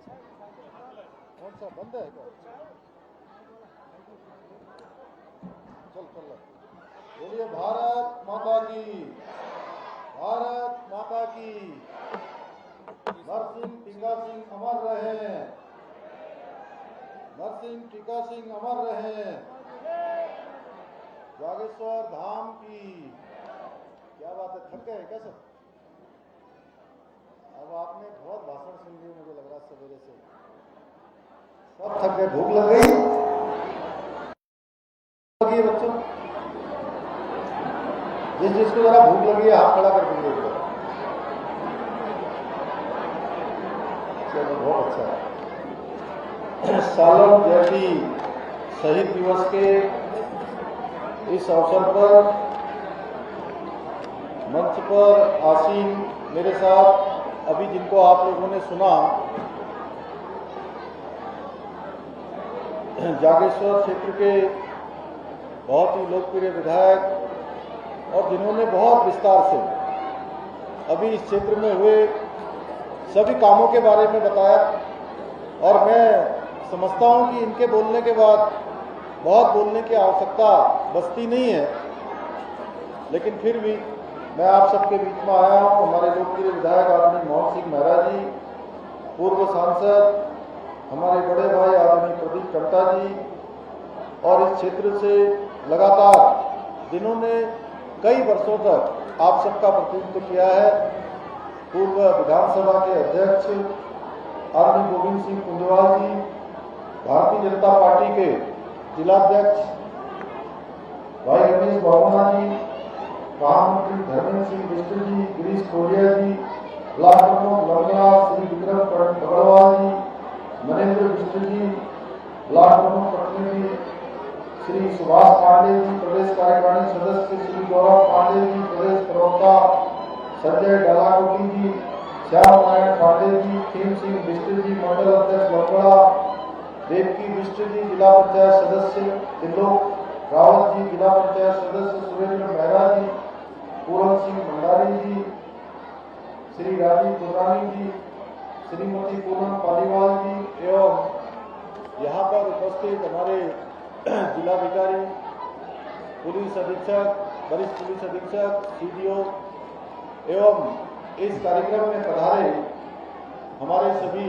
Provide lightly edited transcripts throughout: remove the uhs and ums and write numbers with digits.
कौन सा बंद है क्या? चल बोलिए भारत माता की, भारत माता की। नरसिंह टीका सिंह अमर रहे, नरसिंह टीका सिंह अमर रहे। जागेश्वर धाम की। क्या बात है, थक गए क्या सब? अब आपने बहुत भाषण सुन लिए, मुझे लग रहा सवेरे से सब थक गए। भूख लग गई बच्चों? जिसको जरा भूख लगी है हाथ खड़ा कर देंगे। चलो बहुत अच्छा है। सालम जयंती शहीद दिवस के इस अवसर पर मंच पर आसीन मेरे साथ अभी जिनको आप लोगों ने सुना, जागेश्वर क्षेत्र के बहुत ही लोकप्रिय विधायक और जिन्होंने बहुत विस्तार से अभी इस क्षेत्र में हुए सभी कामों के बारे में बताया। और मैं समझता हूं कि इनके बोलने के बाद बहुत बोलने की आवश्यकता बचती नहीं है, लेकिन फिर भी मैं आप सबके बीच में आया हूं। हमारे लोकप्रिय विधायक आदरणीय मोहन सिंह मेहरा जी, पूर्व सांसद हमारे बड़े भाई आदरणीय प्रदीप टंटा जी, और इस क्षेत्र से लगातार जिन्होंने कई वर्षों तक आप सबका प्रतिनिधित्व किया है, पूर्व विधानसभा के अध्यक्ष आदरणीय गोविंद सिंह कुंजवाल जी, भारतीय जनता पार्टी के जिलाध्यक्ष भाई रमेश बाबूना जी, महामंत्री धर्मेंद्र सिंह बिष्ट जी, गिरीश कोलिया जी, ब्लॉक प्रमुख लंगड़ा श्री विक्रम पगड़वाल जी, मनेन्द्र बिष्ट जी, ब्लॉक प्रमुख प्रतिनिधि श्री सुभाष पांडे जी, प्रदेश कार्यकारिणी सदस्य श्री गौरव पांडे जी, प्रदेश प्रवक्ता संजय डालाकोटी जी, श्याम नारायण पांडे जी, खेम सिंह बिष्ट जी, मंडल अध्यक्ष लंगड़ा, देवकी बिष्ट जी, जिला पंचायत सदस्य त्रिलोक रावत जी, जिला पंचायत सदस्य सुरेंद्र मेहरा जी, पूरन सिंह भंडारी जी, श्री राजीव पुरानी जी, श्रीमती पूनम पालीवाल जी, एवं यहाँ पर उपस्थित हमारे जिलाधिकारी, पुलिस अधीक्षक, वरिष्ठ पुलिस अधीक्षक, सीडीओ एवं इस कार्यक्रम में पधारे हमारे सभी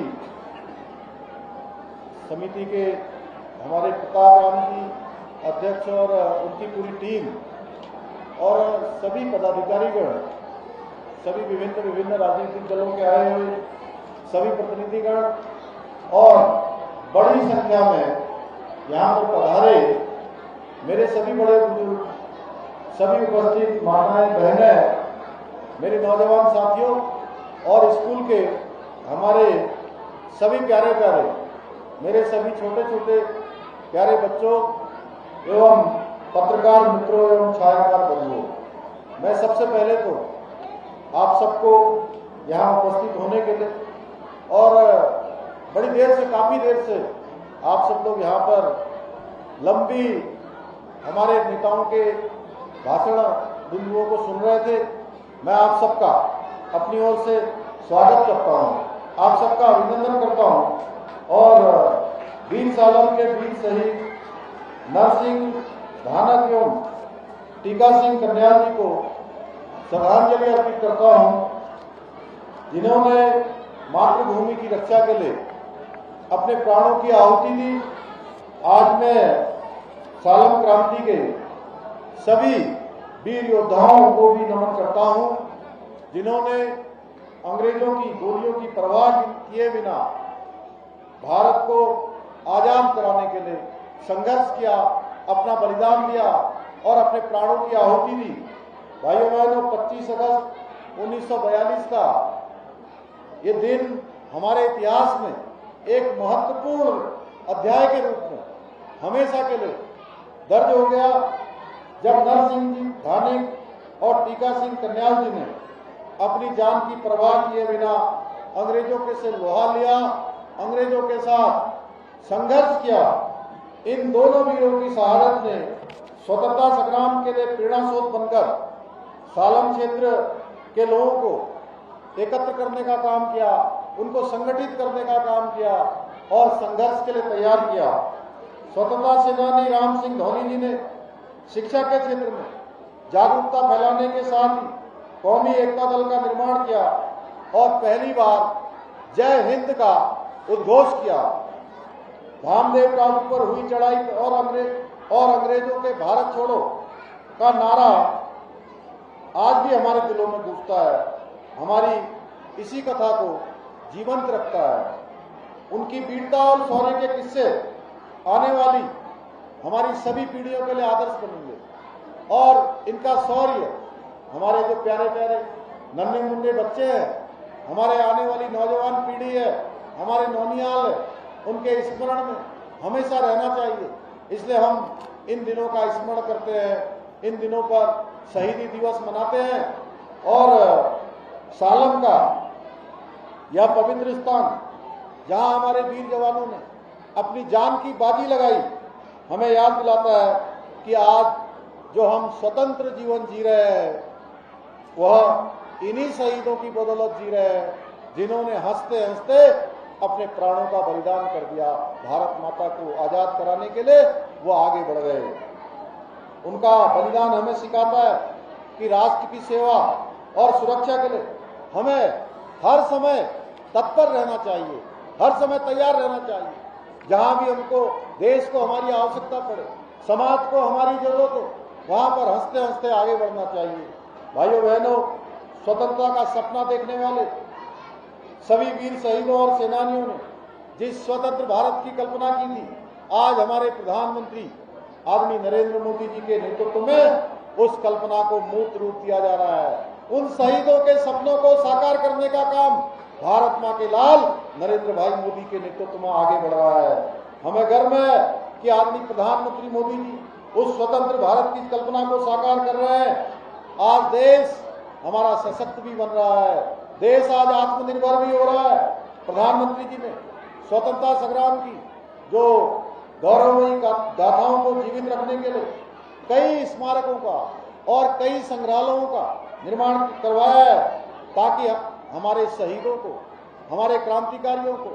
समिति के हमारे प्रताप राम जी अध्यक्ष और उनकी पूरी टीम और सभी पदाधिकारीगण, सभी विभिन्न राजनीतिक दलों के आए हुए सभी प्रतिनिधिगण और बड़ी संख्या में यहाँ पर पधारे मेरे सभी बड़े बुजुर्ग, सभी उपस्थित माताएं बहनें, मेरे नौजवान साथियों और स्कूल के हमारे सभी प्यारे प्यारे, मेरे सभी छोटे छोटे प्यारे बच्चों एवं पत्रकार मित्रों एवं छायाकार बंधुओं, मैं सबसे पहले तो आप सबको यहाँ उपस्थित होने के लिए और बड़ी देर से, काफी देर से आप सब लोग यहाँ पर लंबी हमारे नेताओं के भाषण बिंदुओं को सुन रहे थे, मैं आप सबका अपनी ओर से स्वागत करता हूँ, आप सबका अभिनंदन करता हूँ और 20 सालों के वीर शहीद नरसिंह धानक एवं टीका सिंह कन्याल जी को श्रद्धांजलि अर्पित करता हूँ, जिन्होंने मातृभूमि की रक्षा के लिए अपने प्राणों की आहुति दी। आज मैं सालम क्रांति के सभी वीर योद्धाओं को भी नमन करता हूं, जिन्होंने अंग्रेजों की गोलियों की परवाह किए बिना भारत को आजाद कराने के लिए संघर्ष किया, अपना बलिदान दिया और अपने प्राणों की आहुति दी। भाइयों बहनों, 25 अगस्त 1942 का ये दिन हमारे इतिहास में एक महत्वपूर्ण अध्याय के रूप में हमेशा के लिए दर्ज हो गया, जब नरसिंह जी धानिक और टीका सिंह कन्याल जी ने अपनी जान की परवाह किए बिना अंग्रेजों के से लोहा लिया, अंग्रेजों के साथ संघर्ष किया। इन दोनों वीरों की शहादत ने स्वतंत्रता संग्राम के लिए प्रेरणा स्रोत बनकर सालम क्षेत्र के लोगों को एकत्र करने का काम किया, उनको संगठित करने का काम किया और संघर्ष के लिए तैयार किया। स्वतंत्रता सेनानी राम सिंह धोनी जी ने शिक्षा के क्षेत्र में जागरूकता फैलाने के साथ ही कौमी एकता दल का निर्माण किया और पहली बार जय हिंद का उद्घोष किया। धामदेव टापू पर हुई चढ़ाई और अंग्रेजों के भारत छोड़ो का नारा आज भी हमारे दिलों में गूंजता है, हमारी इसी कथा को जीवंत रखता है। उनकी वीरता और शौर्य के किस्से आने वाली हमारी सभी पीढ़ियों के लिए आदर्श बनेंगे और इनका शौर्य हमारे जो प्यारे प्यारे नन्हे मुन्ने बच्चे हैं, हमारे आने वाली नौजवान पीढ़ी है, हमारे नौनियाल है, उनके स्मरण में हमेशा रहना चाहिए। इसलिए हम इन दिनों का स्मरण करते हैं, इन दिनों पर शहीदी दिवस मनाते हैं और सालम का यह पवित्र स्थान जहां हमारे वीर जवानों ने अपनी जान की बाजी लगाई हमें याद दिलाता है कि आज जो हम स्वतंत्र जीवन जी रहे हैं वह इन्हीं शहीदों की बदौलत जी रहे हैं जिन्होंने हंसते हंसते अपने प्राणों का बलिदान कर दिया। भारत माता को आजाद कराने के लिए वो आगे बढ़ गए। उनका बलिदान हमें सिखाता है कि राष्ट्र की सेवा और सुरक्षा के लिए हमें हर समय तत्पर रहना चाहिए, हर समय तैयार रहना चाहिए। जहां भी हमको देश को हमारी आवश्यकता पड़े, समाज को हमारी जरूरत हो, वहां पर हंसते हंसते आगे बढ़ना चाहिए। भाइयों बहनों, स्वतंत्रता का सपना देखने वाले सभी वीर शहीदों और सेनानियों ने जिस स्वतंत्र भारत की कल्पना की थी, आज हमारे प्रधानमंत्री आदरणीय नरेंद्र मोदी जी के नेतृत्व में उस कल्पना को मूर्त रूप दिया जा रहा है। उन शहीदों के सपनों को साकार करने का काम भारत मां के लाल नरेंद्र भाई मोदी के नेतृत्व में आगे बढ़ रहा है। हमें गर्व है कि आदरणीय प्रधानमंत्री मोदी जी उस स्वतंत्र भारत की कल्पना को साकार कर रहे हैं। आज देश हमारा सशक्त भी बन रहा है, देश आज आत्मनिर्भर भी हो रहा है। प्रधानमंत्री जी ने स्वतंत्रता संग्राम की जो गौरवमयी गाथाओं को जीवित रखने के लिए कई स्मारकों का और कई संग्रहालयों का निर्माण करवाया है ताकि हमारे शहीदों को, हमारे क्रांतिकारियों को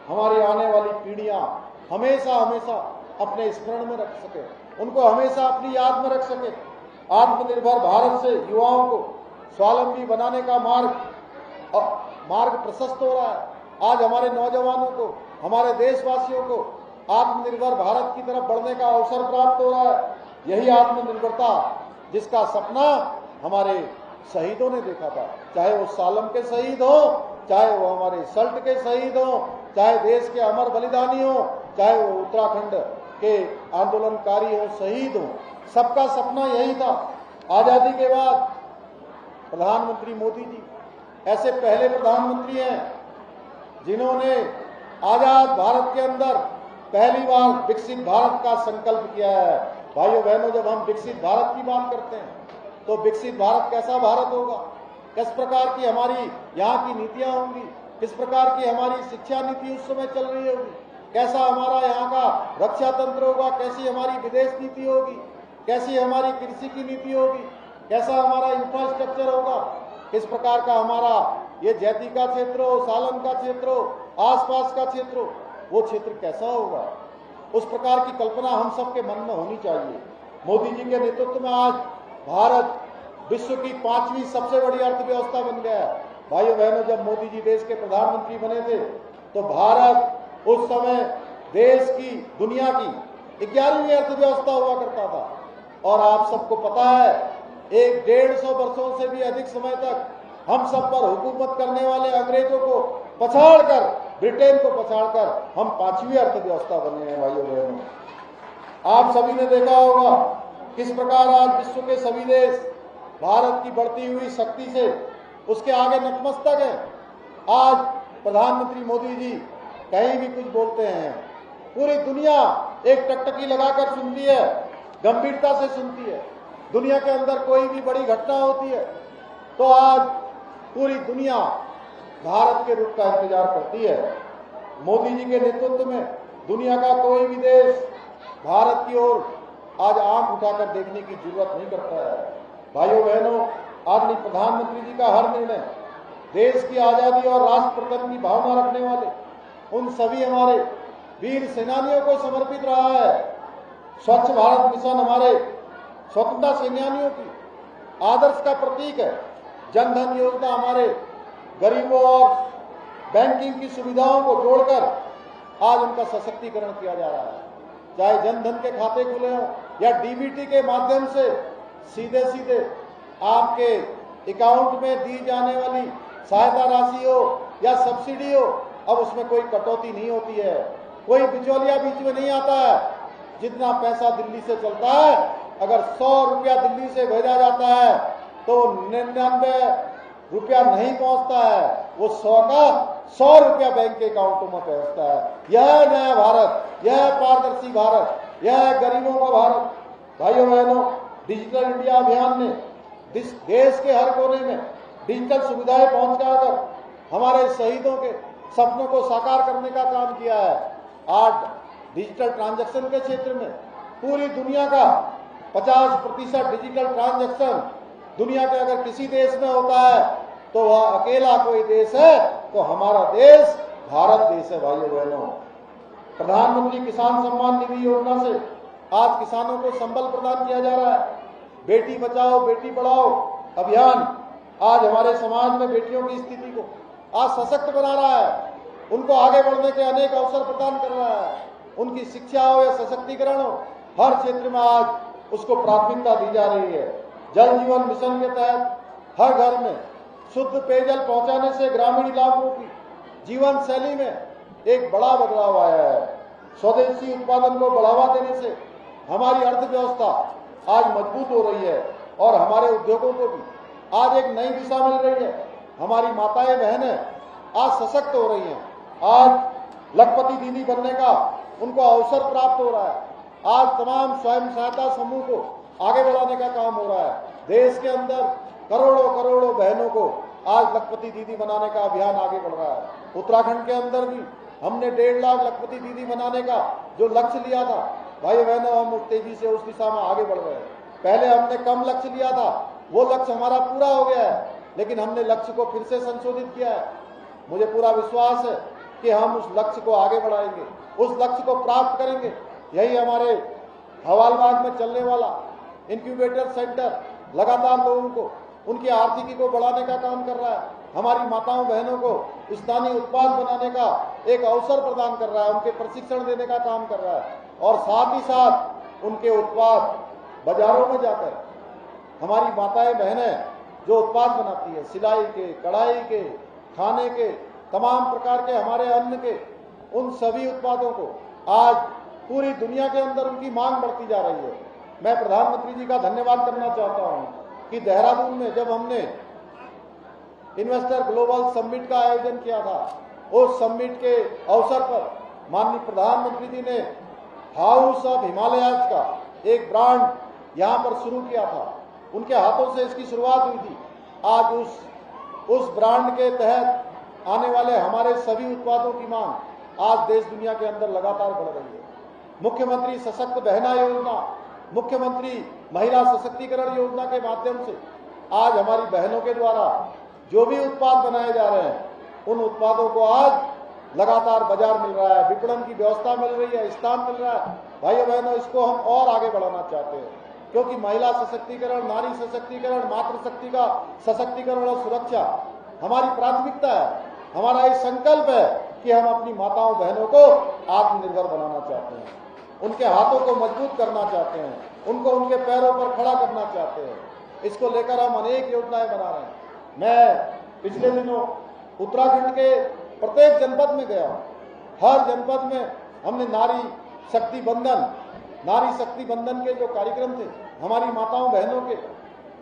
हमारी आने वाली पीढ़ियां हमेशा हमेशा अपने स्मरण में रख सके, उनको हमेशा अपनी याद में रख सके। आत्मनिर्भर भारत से युवाओं को स्वावलंबी बनाने का मार्ग प्रशस्त हो रहा है। आज हमारे नौजवानों को, हमारे देशवासियों को आत्मनिर्भर भारत की तरफ बढ़ने का अवसर प्राप्त हो रहा है। यही आत्मनिर्भरता जिसका सपना हमारे शहीदों ने देखा था, चाहे वो सालम के शहीद हो, चाहे वो हमारे सल्ट के शहीद हो, चाहे देश के अमर बलिदानी हो, चाहे वो उत्तराखंड के आंदोलनकारी हो, शहीद हो, सबका सपना यही था। आजादी के बाद प्रधानमंत्री मोदी जी ऐसे पहले प्रधानमंत्री हैं जिन्होंने आजाद भारत के अंदर पहली बार विकसित भारत का संकल्प किया है। भाइयों बहनों, जब हम विकसित भारत की बात करते हैं तो विकसित भारत कैसा भारत होगा, किस प्रकार की हमारी यहाँ की नीतियां होंगी, किस प्रकार की हमारी शिक्षा नीति उस समय चल रही होगी, कैसा हमारा यहाँ का रक्षा तंत्र होगा, कैसी हमारी विदेश नीति होगी, कैसी हमारी कृषि की नीति होगी, कैसा हमारा इंफ्रास्ट्रक्चर होगा, किस प्रकार का हमारा ये जैती का क्षेत्र हो, सालन का क्षेत्र हो, आसपास का क्षेत्र हो, वो क्षेत्र कैसा होगा, उस प्रकार की कल्पना हम सबके मन में होनी चाहिए। मोदी जी के नेतृत्व में आज भारत विश्व की 5वीं सबसे बड़ी अर्थव्यवस्था बन गया है। भाइयों बहनों, जब मोदी जी देश के प्रधानमंत्री बने थे तो भारत उस समय देश की, दुनिया की 11वीं अर्थव्यवस्था हुआ करता था। और आप सबको पता है 150 वर्षों से भी अधिक समय तक हम सब पर हुकूमत करने वाले अंग्रेजों को पछाड़कर, ब्रिटेन को पछाड़कर हम 5वीं अर्थव्यवस्था बने हैं। भाइयों बहनों, आप सभी ने देखा होगा किस प्रकार आज विश्व के सभी देश भारत की बढ़ती हुई शक्ति से उसके आगे नतमस्तक है। आज प्रधानमंत्री मोदी जी कहीं भी कुछ बोलते हैं, पूरी दुनिया एक टकटकी लगाकर सुनती है, गंभीरता से सुनती है। दुनिया के अंदर कोई भी बड़ी घटना होती है तो आज पूरी दुनिया भारत के रुख का इंतजार करती है। मोदी जी के नेतृत्व में दुनिया का कोई भी देश भारत की ओर आज आंख उठाकर देखने की जरूरत नहीं करता है। भाइयों बहनों, आदरणीय प्रधानमंत्री जी का हर निर्णय देश की आजादी और राष्ट्र प्रथम की भावना रखने वाले उन सभी हमारे वीर सेनानियों को समर्पित रहा है। स्वच्छ भारत मिशन हमारे स्वतंत्रता सेनानियों की आदर्श का प्रतीक है। जन धन योजना हमारे गरीबों और बैंकिंग की सुविधाओं को जोड़कर आज उनका सशक्तिकरण किया जा रहा है। चाहे जन धन के खाते खुले हों या डीबीटी के माध्यम से सीधे सीधे आपके अकाउंट में दी जाने वाली सहायता राशि हो या सब्सिडी हो, अब उसमें कोई कटौती नहीं होती है, कोई बिचौलिया बीच में नहीं आता है। जितना पैसा दिल्ली से चलता है, अगर 100 रुपया दिल्ली से भेजा जाता है तो 99 रुपया नहीं पहुंचता है, वो 100 का 100 रुपया बैंक के अकाउंटों में पहुंचता है। यह नया भारत, यह पारदर्शी भारत, यह गरीबों का भारत। भाइयों बहनों, डिजिटल इंडिया अभियान ने देश के हर कोने में डिजिटल सुविधाएं पहुंचाकर हमारे शहीदों के सपनों को साकार करने का काम किया है। आज डिजिटल ट्रांजैक्शन के क्षेत्र में पूरी दुनिया का 50% डिजिटल ट्रांजैक्शन दुनिया के अगर किसी देश में होता है तो वह अकेला कोई देश है तो हमारा देश भारत देश है। भाइयों बहनों, प्रधानमंत्री किसान सम्मान निधि योजना से आज किसानों को संबल प्रदान किया जा रहा है। बेटी बचाओ बेटी पढ़ाओ अभियान आज हमारे समाज में बेटियों की स्थिति को आज सशक्त बना रहा है, उनको आगे बढ़ने के अनेक अवसर प्रदान कर रहा है। उनकी शिक्षा हो या सशक्तिकरण हो, हर क्षेत्र में आज उसको प्राथमिकता दी जा रही है। जल जीवन मिशन के तहत हर घर में शुद्ध पेयजल पहुंचाने से ग्रामीण इलाकों की जीवन शैली में एक बड़ा बदलाव आया है। स्वदेशी उत्पादन को बढ़ावा देने से हमारी अर्थव्यवस्था आज मजबूत हो रही है और हमारे उद्योगों को भी आज एक नई दिशा मिल रही है। हमारी माताएं बहनें आज सशक्त हो रही हैं। आज लखपति दीदी बनने का उनको अवसर प्राप्त हो रहा है। आज तमाम स्वयं सहायता समूह को आगे बढ़ाने का काम हो रहा है। देश के अंदर करोड़ों करोड़ों बहनों को आज लखपति दीदी बनाने का अभियान आगे बढ़ रहा है। उत्तराखंड के अंदर भी हमने 1.5 लाख लखपति दीदी बनाने का जो लक्ष्य लिया था, भाई बहनों, हम तेजी से उस दिशा में आगे बढ़ रहे हैं। पहले हमने कम लक्ष्य लिया था, वो लक्ष्य हमारा पूरा हो गया है, लेकिन हमने लक्ष्य को फिर से संशोधित किया है। मुझे पूरा विश्वास है कि हम उस लक्ष्य को आगे बढ़ाएंगे, उस लक्ष्य को प्राप्त करेंगे। यही हमारे हवालबाग में चलने वाला इंक्यूबेटर सेंटर लगातार लोगों को उनकी आर्थिकी को बढ़ाने का काम कर रहा है। हमारी माताओं बहनों को स्थानीय उत्पाद बनाने का एक अवसर प्रदान कर रहा है, उनके प्रशिक्षण देने का काम कर रहा है और साथ ही साथ उनके उत्पाद बाजारों में जाकर हमारी माताएं बहनें जो उत्पाद बनाती है, सिलाई के, कढ़ाई के, खाने के, तमाम प्रकार के हमारे अन्न के, उन सभी उत्पादों को आज पूरी दुनिया के अंदर उनकी मांग बढ़ती जा रही है। मैं प्रधानमंत्री जी का धन्यवाद करना चाहता हूं कि देहरादून में जब हमने इन्वेस्टर ग्लोबल समिट का आयोजन किया था, उस समिट के अवसर पर माननीय प्रधानमंत्री जी ने हाउस ऑफ हिमालयाज का एक ब्रांड यहां पर शुरू किया था। उनके हाथों से इसकी शुरुआत हुई थी। आज उस ब्रांड के तहत आने वाले हमारे सभी उत्पादों की मांग आज देश दुनिया के अंदर लगातार बढ़ रही है। मुख्यमंत्री सशक्त बहना योजना, मुख्यमंत्री महिला सशक्तिकरण योजना के माध्यम से आज हमारी बहनों के द्वारा जो भी उत्पाद बनाए जा रहे हैं, उन उत्पादों को आज लगातार बाजार मिल रहा है, विपणन की व्यवस्था मिल रही है, स्थान मिल रहा है। भाइयों बहनों, इसको हम और आगे बढ़ाना चाहते हैं, क्योंकि महिला सशक्तिकरण, नारी सशक्तिकरण, मातृशक्ति का सशक्तिकरण और सुरक्षा हमारी प्राथमिकता है। हमारा ये संकल्प है कि हम अपनी माताओं बहनों को आत्मनिर्भर बनाना चाहते हैं, उनके हाथों को मजबूत करना चाहते हैं, उनको उनके पैरों पर खड़ा करना चाहते हैं। इसको लेकर हम अनेक योजनाएं बना रहे हैं। मैं पिछले दिनों उत्तराखंड के प्रत्येक जनपद में गया। हर जनपद में हमने नारी शक्ति बंधन के जो कार्यक्रम थे हमारी माताओं बहनों के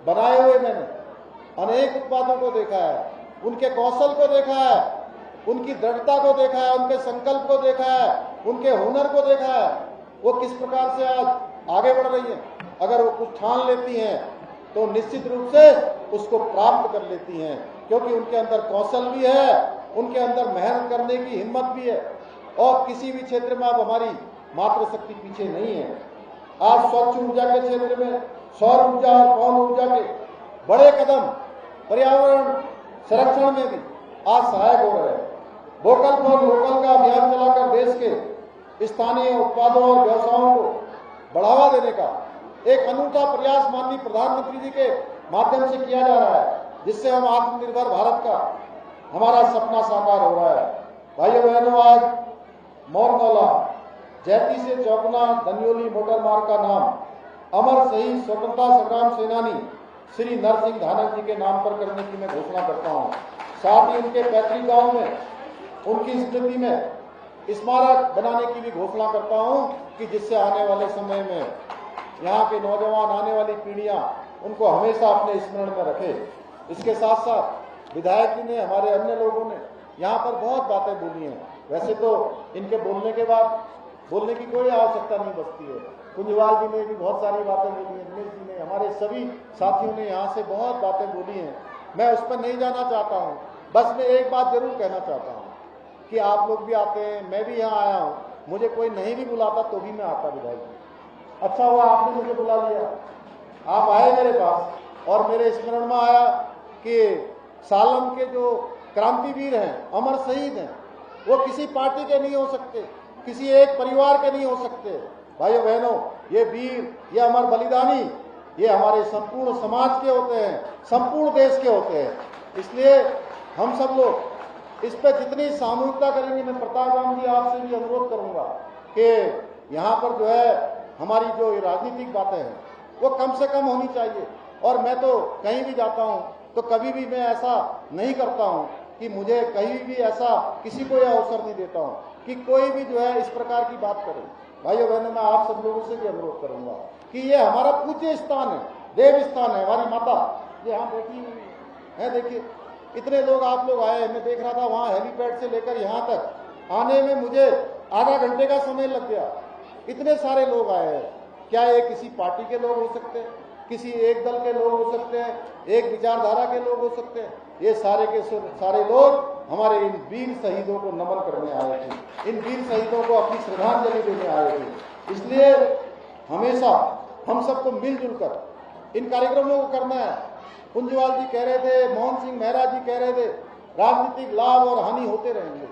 बनाए हुए, मैंने अनेक उत्पादों को देखा है, उनके कौशल को देखा है, उनकी दृढ़ता को देखा है, उनके संकल्प को देखा है, उनके हुनर को देखा है, वो किस प्रकार से आज आगे बढ़ रही है। अगर वो कुछ ठान लेती हैं तो निश्चित रूप से उसको प्राप्त कर लेती हैं, क्योंकि उनके अंदर कौशल भी है, उनके अंदर मेहनत करने की हिम्मत भी है और किसी भी क्षेत्र में अब हमारी मातृशक्ति पीछे नहीं है। आज स्वच्छ ऊर्जा के क्षेत्र में सौर ऊर्जा और पवन ऊर्जा के बड़े कदम पर्यावरण संरक्षण में भी आज सहायक हो रहे हैं। वोकल फॉर लोकल का अभियान चलाकर देश के स्थानीय उत्पादों और व्यवसायों को बढ़ावा देने का एक अनूठा प्रयास माननीय प्रधानमंत्री जी के माध्यम से किया जा रहा है, जिससे हम आत्मनिर्भर भारत का हमारा सपना साकार हो रहा है। भाइयों बहनों, आज मोरनौला जैती से चौकना दनियोली मोटर मार्ग का नाम अमर शहीद स्वतंत्रता संग्राम सेनानी श्री नरसिंह धानक जी के नाम पर करने की मैं घोषणा करता हूं। साथ ही उनके पैतृक गांव में उनकी स्मृति में स्मारक बनाने की भी घोषणा करता हूं कि जिससे आने वाले समय में यहाँ के नौजवान, आने वाली पीढ़ियां उनको हमेशा अपने स्मरण में रखे। इसके साथ साथ विधायक जी ने, हमारे अन्य लोगों ने यहाँ पर बहुत बातें बोली हैं। वैसे तो इनके बोलने के बाद बोलने की कोई आवश्यकता नहीं बचती है। कुंजवाल जी ने भी बहुत सारी बातें बोली हैं, दिनेश जी ने, हमारे सभी साथियों ने यहाँ से बहुत बातें बोली हैं। मैं उस पर नहीं जाना चाहता हूँ। बस मैं एक बात जरूर कहना चाहता हूँ कि आप लोग भी आते हैं, मैं भी यहाँ आया हूँ, मुझे कोई नहीं भी बुलाता तो भी मैं आता विधायक जी। अच्छा हुआ आपने मुझे बुला लिया, आप आए मेरे पास और मेरे स्मरण में आया कि सालम के जो क्रांतिवीर हैं, अमर शहीद हैं, वो किसी पार्टी के नहीं हो सकते, किसी एक परिवार के नहीं हो सकते। भाइयों बहनों, ये वीर, ये अमर बलिदानी, ये हमारे संपूर्ण समाज के होते हैं, संपूर्ण देश के होते हैं। इसलिए हम सब लोग इस पर जितनी सामूहिकता करेंगे, मैं प्रताप राम जी आपसे भी अनुरोध करूंगा कि यहाँ पर जो है हमारी जो राजनीतिक बातें हैं वो कम से कम होनी चाहिए। और मैं तो कहीं भी जाता हूँ तो कभी भी मैं ऐसा नहीं करता हूँ कि मुझे कहीं भी ऐसा किसी को यह अवसर नहीं देता हूँ कि कोई भी जो है इस प्रकार की बात करे। भाइयों बहनों, मैं आप सब लोगों से भी अनुरोध करूंगा कि ये हमारा पूज्य स्थान है, देव स्थान है। हमारी माता ये यहाँ बैठी हुई है, देखिए इतने लोग आप लोग आए। मैं देख रहा था वहाँ हेलीपैड से लेकर यहाँ तक आने में मुझे आधा घंटे का समय लग गया। इतने सारे लोग आए हैं। क्या ये किसी पार्टी के लोग हो सकते हैं, किसी एक दल के लोग हो सकते हैं, एक विचारधारा के लोग हो सकते हैं? ये सारे के सारे लोग हमारे इन वीर शहीदों को नमन करने आए थे, इन वीर शहीदों को अपनी श्रद्धांजलि देने आए थे। इसलिए हमेशा हम सबको मिलजुल कर इन कार्यक्रमों को करना है। कुंजवाल जी कह रहे थे, मोहन सिंह मेहरा जी कह रहे थे, राजनीतिक लाभ और हानि होते रहेंगे,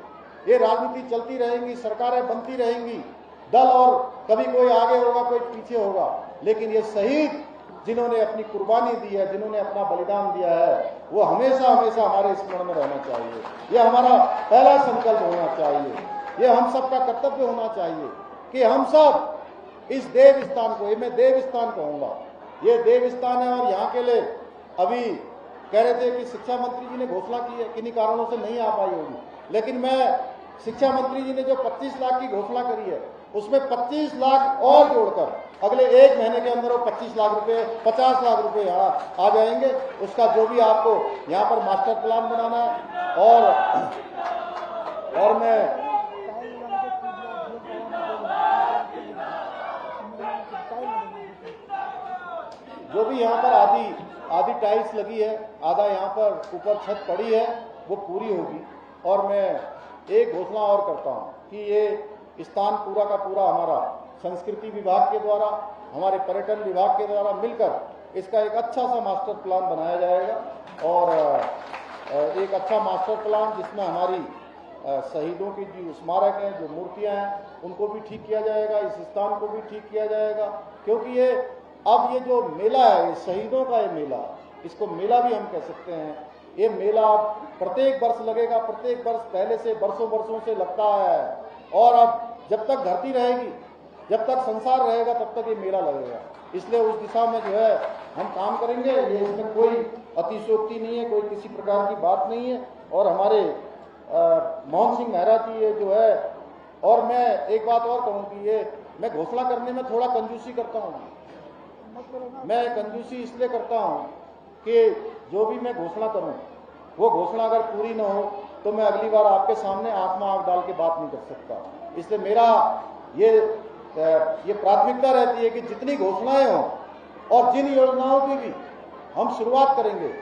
ये राजनीति चलती रहेंगी, सरकारें बनती रहेंगी, दल और कभी कोई आगे होगा, कोई पीछे होगा, लेकिन ये शहीद जिन्होंने अपनी कुर्बानी दी है, जिन्होंने अपना बलिदान दिया है, वो हमेशा हमेशा हमारे स्मरण में रहना चाहिए। ये हमारा पहला संकल्प होना चाहिए, ये हम सबका कर्तव्य होना चाहिए कि हम सब इस देव स्थान को, ये मैं देव स्थान कहूंगा, ये देव स्थान है। और यहाँ के लिए अभी कह रहे थे कि शिक्षा मंत्री जी ने घोषणा की है, किन्हीं कारणों से नहीं आ पाई होगी, लेकिन मैं शिक्षा मंत्री जी ने जो 25 लाख की घोषणा करी है उसमें 25 लाख और जोड़कर अगले एक महीने के अंदर वो 25 लाख रुपए, 50 लाख रुपए यहाँ आ जाएंगे। उसका जो भी आपको यहाँ पर मास्टर प्लान बनाना है और मैं जो भी यहाँ पर आधी टाइल्स लगी है, आधा यहाँ पर ऊपर छत पड़ी है, वो पूरी होगी। और मैं एक घोषणा और करता हूँ कि ये स्थान पूरा का पूरा हमारा संस्कृति विभाग के द्वारा, हमारे पर्यटन विभाग के द्वारा मिलकर इसका एक अच्छा सा मास्टर प्लान बनाया जाएगा और एक अच्छा मास्टर प्लान जिसमें हमारी शहीदों की जो स्मारक हैं, जो मूर्तियां हैं, उनको भी ठीक किया जाएगा, इस स्थान को भी ठीक किया जाएगा। क्योंकि ये अब ये जो मेला है, ये शहीदों का ये मेला, इसको मेला भी हम कह सकते हैं। ये मेला प्रत्येक वर्ष लगेगा, प्रत्येक वर्ष पहले से वर्षों से लगता है और अब जब तक धरती रहेगी, जब तक संसार रहेगा, तब तक ये मेला लगेगा। इसलिए उस दिशा में जो है हम काम करेंगे। ये इसमें कोई अतिशयोक्ति नहीं है, कोई किसी प्रकार की बात नहीं है। और हमारे मोहन सिंह मेहरा जी ये जो है, और मैं एक बात और कहूँ कि ये मैं घोषणा करने में थोड़ा कंजूसी करता हूँ। मैं कंजूसी इसलिए करता हूँ कि जो भी मैं घोषणा करूँ वो घोषणा अगर पूरी न हो तो मैं अगली बार आपके सामने आंख में आंख डाल के बात नहीं कर सकता। इसलिए मेरा ये प्राथमिकता रहती है कि जितनी घोषणाएं हों और जिन योजनाओं की भी हम शुरुआत करेंगे,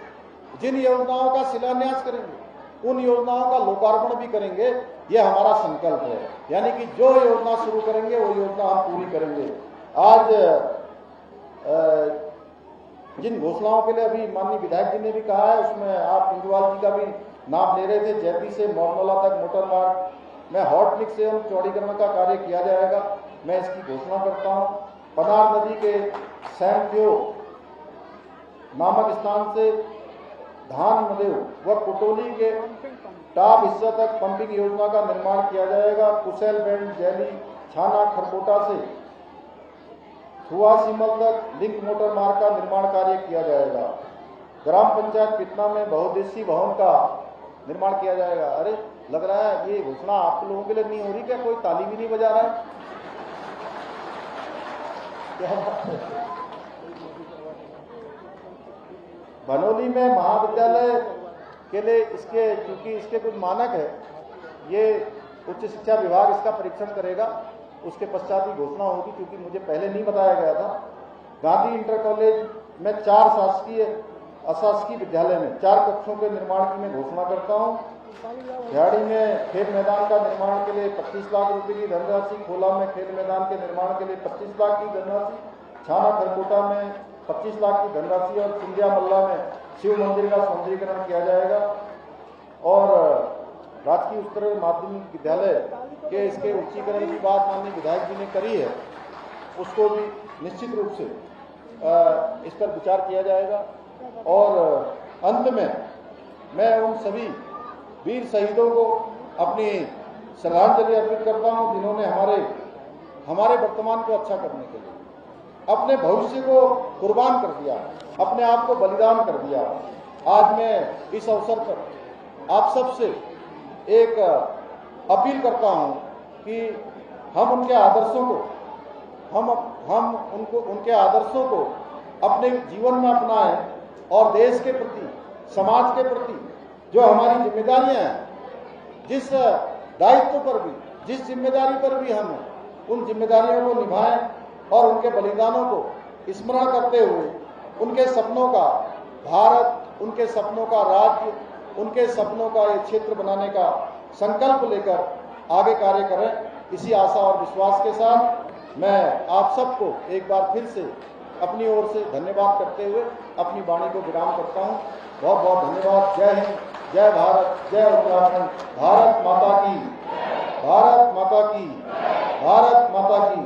जिन योजनाओं का शिलान्यास करेंगे, उन योजनाओं का लोकार्पण भी करेंगे। ये हमारा संकल्प है, यानी कि जो योजना शुरू करेंगे वो योजना हम पूरी करेंगे। आज जिन घोषणाओं के लिए अभी माननीय विधायक जी ने भी कहा है, उसमें आप इंदुवाल जी का भी नाम ले रहे थे। जैती से मोरनोला तक मोटर मार्ग में हॉट मिक्स एवं चौड़ीकरण का कार्य किया जाएगा, मैं इसकी घोषणा करता हूँ। पनार नदी के सैंक्यो नामक स्थान से धान मदेव व कुटोली के टाप हिस्सा तक पंपिंग योजना का निर्माण किया जाएगा। कुशेल बैंड जैली छाना खरकोटा से थुआ सीमल तक लिंक मोटर मार्ग का निर्माण कार्य किया जाएगा। ग्राम पंचायत पितना में बहुउद्देशीय भवन का निर्माण किया जाएगा। अरे लग रहा है ये घोषणा आप लोगों के लिए नहीं हो रही क्या? कोई ताली भी नहीं बजा रहा है क्या? भनोली में महाविद्यालय के लिए क्योंकि इसके कुछ मानक है, ये उच्च शिक्षा विभाग इसका परीक्षण करेगा, उसके पश्चात ही घोषणा होगी, क्योंकि मुझे पहले नहीं बताया गया था। गांधी इंटर कॉलेज में 4 शासकीय अशासकीय विद्यालय में 4 कक्षों के निर्माण की मैं घोषणा करता हूँ। झियाड़ी में खेल मैदान का निर्माण के लिए 25 लाख रुपए की धनराशि, खोला में खेल मैदान के निर्माण के लिए 25 लाख की धनराशि, छाना खरकोटा में 25 लाख की धनराशि और सिंधिया मल्ला में शिव मंदिर का सौंदर्यीकरण किया जाएगा। और राजकीय उच्चतर माध्यमिक विद्यालय के इसके उच्चीकरण की बात माननीय विधायक जी ने करी है, उसको भी निश्चित रूप से इस पर विचार किया जाएगा। और अंत में मैं उन सभी वीर शहीदों को अपनी श्रद्धांजलि अर्पित करता हूं, जिन्होंने हमारे वर्तमान को अच्छा करने के लिए अपने भविष्य को कुर्बान कर दिया, अपने आप को बलिदान कर दिया। आज मैं इस अवसर पर आप सबसे एक अपील करता हूं कि हम उनके आदर्शों को अपने जीवन में अपनाएं और देश के प्रति, समाज के प्रति जो हमारी जिम्मेदारियां हैं, जिस दायित्व पर भी, जिस जिम्मेदारी पर भी हम हैं, उन जिम्मेदारियों को निभाएं और उनके बलिदानों को स्मरण करते हुए उनके सपनों का भारत, उनके सपनों का राज्य, उनके सपनों का एक क्षेत्र बनाने का संकल्प लेकर आगे कार्य करें। इसी आशा और विश्वास के साथ मैं आप सबको एक बार फिर से अपनी ओर से धन्यवाद करते हुए अपनी वाणी को विराम करता हूं। बहुत बहुत धन्यवाद। जय हिंद, जय भारत, जय उत्तराखंड। भारत माता की, भारत माता की, भारत माता की।